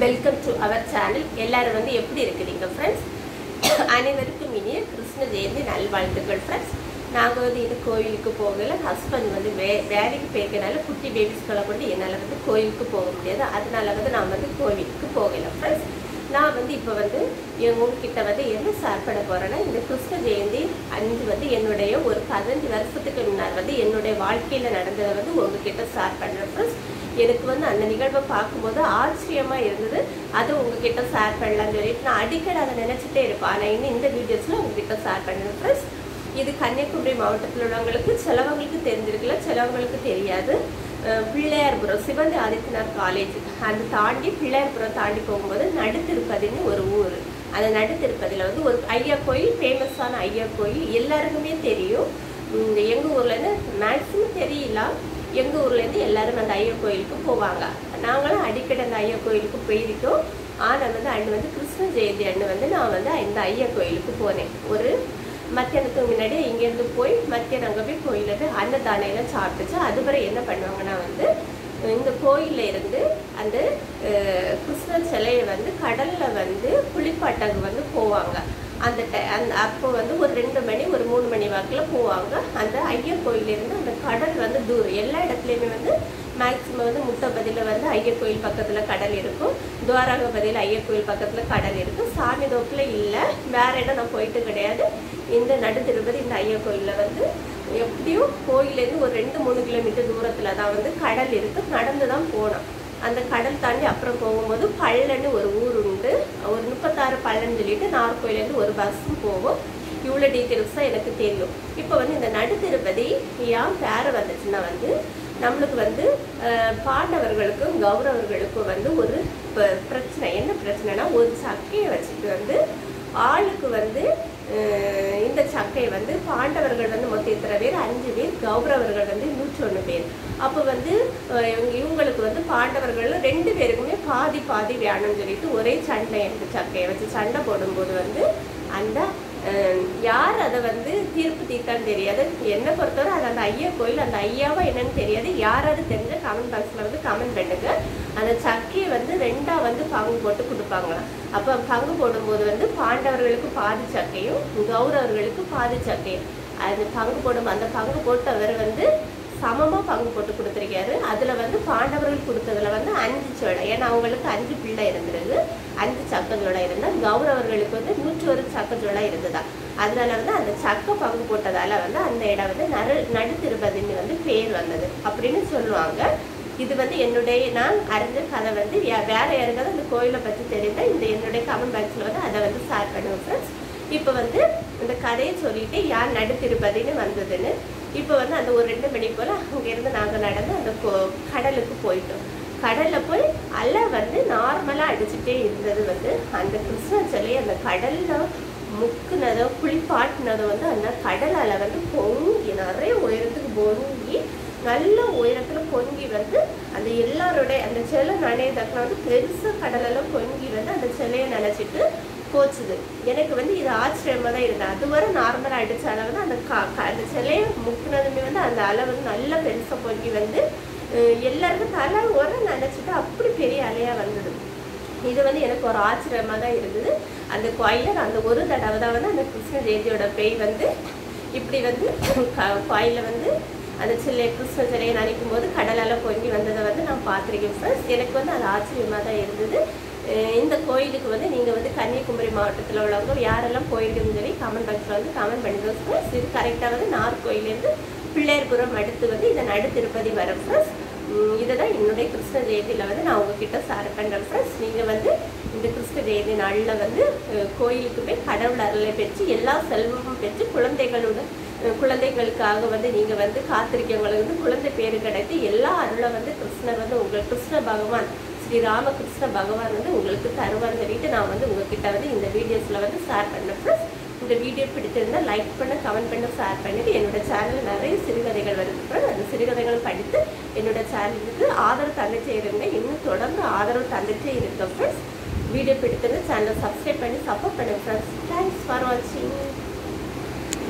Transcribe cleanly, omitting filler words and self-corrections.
Welcome to our channel. எல்லாரும் வந்து எப்படி இருக்கிறீங்க ஃப்ரெண்ட்ஸ்? அனைவருக்கும் இனிய கிருஷ்ண ஜெயந்தி நல்வாழ்த்துக்கள் ஃப்ரெண்ட்ஸ். நாங்கள் வந்து இது கோயிலுக்கு போகலை. ஹஸ்பண்ட் வந்து வேலைக்கு போயிருக்கனால குட்டி பேபிஸ்களை கொண்டு என்னால் வந்து கோயிலுக்கு போக முடியாது. அதனால வந்து நான் வந்து கோவிலுக்கு போகலை ஃப்ரெண்ட்ஸ். நான் வந்து இப்போ வந்து உங்ககிட்ட வந்து என்ன ஷேர் பண்ண போகிறேன்னா, இந்த கிருஷ்ண ஜெயந்தி அன்று வந்து என்னுடைய ஒரு 15 வருஷத்துக்கு முன்னால் வந்து என்னுடைய வாழ்க்கையில் நடந்ததை வந்து உங்ககிட்ட ஷேர் பண்ணுறேன் ஃப்ரெண்ட்ஸ். எனக்கு வந்து அந்த நிகழ்வை பார்க்கும்போது ஆச்சரியமாக இருந்தது. அதை உங்ககிட்ட ஷேர் பண்ணலான்னு சொல்லிட்டு நான் அடிக்கடி அதை நினச்சிட்டே இருப்பேன். ஆனால் இன்னும் இந்த வீடியோஸில் உங்ககிட்ட ஷேர் பண்ணுறேன் ஃப்ரெண்ட்ஸ். இது கன்னியாகுமரி மாவட்டத்தில் உள்ளவங்களுக்கு சிலவங்களுக்கு தெரிஞ்சிருக்கல, சிலவங்களுக்கு தெரியாது. பிள்ளையார்புரம் சிவந்தி ஆதித்யநாத் காலேஜ் அது தாண்டி பிள்ளையார்புரம் தாண்டி போகும்போது நடுத்திருப்பதின்னு ஒரு ஊர். அந்த நடுத்திருப்பதில் வந்து ஒரு ஐயா கோயில், ஃபேமஸான ஐயா கோயில் எல்லாருக்குமே தெரியும். எங்கள் ஊர்லேருந்து மேக்ஸிமம் தெரியல, எங்கள் ஊர்லேருந்து எல்லாரும் அந்த ஐயா கோயிலுக்கு போவாங்க. நாங்களும் அடிக்கடி அந்த ஐயா கோயிலுக்கு போயிருக்கோம். ஆனால் வந்து அன்று வந்து கிருஷ்ண ஜெயந்தி அன்று வந்து நான் வந்து இந்த ஐயா கோயிலுக்கு போனேன். ஒரு மத்தியானத்துக்கு முன்னாடி இங்கேருந்து போய் மத்தியானம் அங்கே போய் கோயிலில் போய் அன்னதானையெல்லாம் சாப்பிட்டுச்சு. அதுவரை என்ன பண்ணுவாங்கன்னா வந்து இந்த கோயிலில் இருந்து அந்த கிருஷ்ண சிலையை வந்து கடலில் வந்து குளிப்பாட்டங்க வந்து போவாங்க. அந்த அப்போ வந்து ஒரு 2 மணி ஒரு 3 மணி வாக்கில் போவாங்க. அந்த ஐயர் கோயிலேருந்து அந்த கடல் வந்து தூரம் எல்லா இடத்துலையுமே வந்து மேக்சிமம் வந்து முட்டபதியில் வந்து ஐயர் கோயில் பக்கத்தில் கடல் இருக்கும், துவாரகபதியில் ஐயர் கோயில் பக்கத்தில் கடல் இருக்கும். சாமி தோப்பில் இல்லை, வேறு இடம் நான் போயிட்டு கிடையாது. இந்த நடுத்திருப்பதி இந்த ஐயர் கோயிலில் வந்து எப்படியும் கோயிலேருந்து ஒரு 2-3 கிலோமீட்டர் தூரத்தில் தான் வந்து கடல் இருக்குது. நடந்து தான் போனோம். அந்த கடல் தாண்டி அப்புறம் போகும்போது பள்ளன்னு ஒரு ஊர் உண்டு. ஒரு 36 பள்ளன்னு சொல்லிட்டு நாகர்கோயிலேருந்து ஒரு பஸ்ஸும் போகும். இவ்வளோ டீட்டெயில்ஸ் தான் எனக்கு தெரியும். இப்போ வந்து இந்த நடுத்திருப்பதி ஏன் பேரை வந்துச்சுன்னா வந்து நம்மளுக்கு வந்து பாண்டவர்களுக்கும் கௌரவர்களுக்கும் வந்து ஒரு பிரச்சனை. என்ன பிரச்சனைனா, ஒரு சக்கையை வச்சுட்டு வந்து ஆளுக்கு வந்து இந்த சக்கையை வந்து பாண்டவர்கள் வந்து மொத்தம் இத்தனை பேர் 5 பேர், கௌரவர்கள் வந்து 101 பேர். அப்போ வந்து இவங்களுக்கு வந்து பாண்டவர்கள் 2 பேருக்குமே பாதி பாதி வேணும்னு சொல்லிட்டு ஒரே சண்டை எடுத்து சக்கையை வச்சு சண்டை போடும்போது வந்து அந்த யார் அதை வந்து தீர்ப்பு தீர்த்தான்னு தெரியாது. என்னை பொறுத்தவரை அது அந்த ஐயா கோயில், அந்த ஐயாவா என்னன்னு தெரியாது. யாராவது தெரிஞ்ச கமெண்ட் பாக்ஸில் வந்து கமெண்ட் பண்ணுங்க. அந்த சக்கையை வந்து 2ஆ வந்து பங்கு போட்டு கொடுப்பாங்களாம். அப்போ பங்கு போடும்போது வந்து பாண்டவர்களுக்கு பாதி சக்கையும் கௌரவர்களுக்கு பாதி சக்கையும் அது பங்கு போடும். அந்த பங்கு போட்டவர் வந்து சமமாக பங்கு போட்டு கொடுத்துருக்காரு. அதில் வந்து பாண்டவர்கள் கொடுத்ததில் வந்து 5 சோளை, ஏன்னா அவங்களுக்கு 5 பிள்ளை இருந்துருது, 5 சக்கச்சோளை இருந்தால் கௌரவர்களுக்கு வந்து 101 சக்கச்சோளை இருந்ததா. அதனால வந்து அந்த சக்கை பங்கு போட்டதால் வந்து அந்த இடம் வந்து நடுத்திருப்பதின்னு வந்து பேர் வந்தது அப்படின்னு சொல்லுவாங்க. இது வந்து நான் அறிஞ்ச கதை வந்து வேறு யாருக்காவது அந்த கோயிலை பற்றி தெரிந்தால் இந்த என்னுடைய கமெண்ட் பாக்ஸில் வந்து அதை வந்து ஷேர் பண்ணுவேன் ஃப்ரெண்ட்ஸ். இப்போ வந்து இந்த கதையை சொல்லிட்டு யார் நடுத்திருப்பதின்னு வந்ததுன்னு இப்போ வந்து அந்த ஒரு 2 மணி போல் அங்கேருந்து நாங்கள் நடந்து அந்த கடலுக்கு போயிட்டோம். கடலில் போய் அலை வந்து நார்மலாக அடிச்சுட்டே இருந்தது. வந்து அந்த கிருஷ்ண சிலையை அந்த கடலில் முக்குனதோ குளிப்பாட்டினதோ வந்து அந்த கடல் அலை வந்து பொங்கி நிறைய உயரத்துக்கு பொங்கி நல்ல உயரத்தில் பொங்கி வந்து அந்த எல்லாரோடைய அந்த சிலை நனையதக்கில் வந்து பெருசாக கடலெல்லாம் பொங்கி வந்து அந்த சிலையை நினச்சிட்டு போச்சுது. எனக்கு வந்து இது ஆச்சரியமாக தான் இருந்தது. அதுவரை நார்மலாக அடித்த அளவு தான் அந்த சிலையை முக்கினதுமே வந்து அந்த அளவு வந்து நல்லா பெருசாக பொங்கி வந்து எல்லாருக்கும் தலை உரம் நினச்சிட்டு அப்படி பெரிய அலையாக வந்தது. இது வந்து எனக்கு ஒரு ஆச்சரியமாக தான் இருந்தது. அந்த கோயிலில் அந்த ஒரு தடவை தான் வந்து அந்த கிருஷ்ண ஜெயந்தியோட பேய் வந்து இப்படி வந்து கோயிலில் வந்து அந்த கிருஷ்ண சிலையை நினைக்கும் போது கடலால் பொங்கி வந்ததை வந்து நான் பார்த்துருக்கேன் ஃப்ரெண்ட்ஸ். எனக்கு வந்து அது ஆச்சரியமாக தான் இருந்தது. இந்த கோயிலுக்கு வந்து நீங்கள் வந்து கன்னியாகுமரி மாவட்டத்தில் உள்ளவங்க யாரெல்லாம் போயிருக்குன்னு சொல்லி கமெண்ட் பாக்ஸில் வந்து கமெண்ட் பண்ணிடுவோம் ஃப்ரெண்ட்ஸ். இது கரெக்டாக வந்து நாகர்கோயிலேருந்து பிள்ளையார்புரம் அடுத்து வந்து இதை நடுத்திருப்பதி வரும் ஃப்ரெண்ட்ஸ். இதை தான் என்னுடைய கிருஷ்ண ஜெயந்தியில் வந்து நான் உங்ககிட்ட ஷேர் பண்ணுறேன் ஃப்ரெண்ட்ஸ். நீங்கள் வந்து இந்த கிருஷ்ண ஜெயந்தி நாளில் வந்து கோயிலுக்கு போய் கடவுள் அருளை பெற்று எல்லா செல்வமும் பெற்று குழந்தைகளுக்காக வந்து நீங்கள் வந்து காத்திருக்கவங்களுக்கு வந்து குழந்தை பேரு கிடைத்து எல்லா அருளை வந்து கிருஷ்ணர் வந்து கிருஷ்ண பகவான் ஸ்ரீ ராமகிருஷ்ண பகவான் வந்து உங்களுக்கு தருவார்னு சொல்லிட்டு நான் வந்து உங்ககிட்ட வந்து இந்த வீடியோஸில் வந்து ஷேர் பண்ணேன் ஃப்ரெண்ட்ஸ். இந்த வீடியோ பிடிச்சிருந்தால் லைக் பண்ண, கமெண்ட் பண்ண, ஷேர் பண்ணிவிட்டு என்னோடய சேனலில் நிறைய சிறுகதைகள் வருது ஃப்ரெண்ட்ஸ். அந்த சிறுகதைகள் படித்து என்னோடய சேனலுக்கு ஆதரவு தந்துட்டே இருங்க. இன்னும் தொடர்ந்து ஆதரவு தந்துட்டே இருக்க ஃப்ரெண்ட்ஸ். வீடியோ பிடிச்சிருந்து சேனலை சப்ஸ்கிரைப் பண்ணி சப்போர்ட் பண்ணுங்கள் ஃப்ரெண்ட்ஸ். தேங்க்ஸ் ஃபார் வாட்சிங்.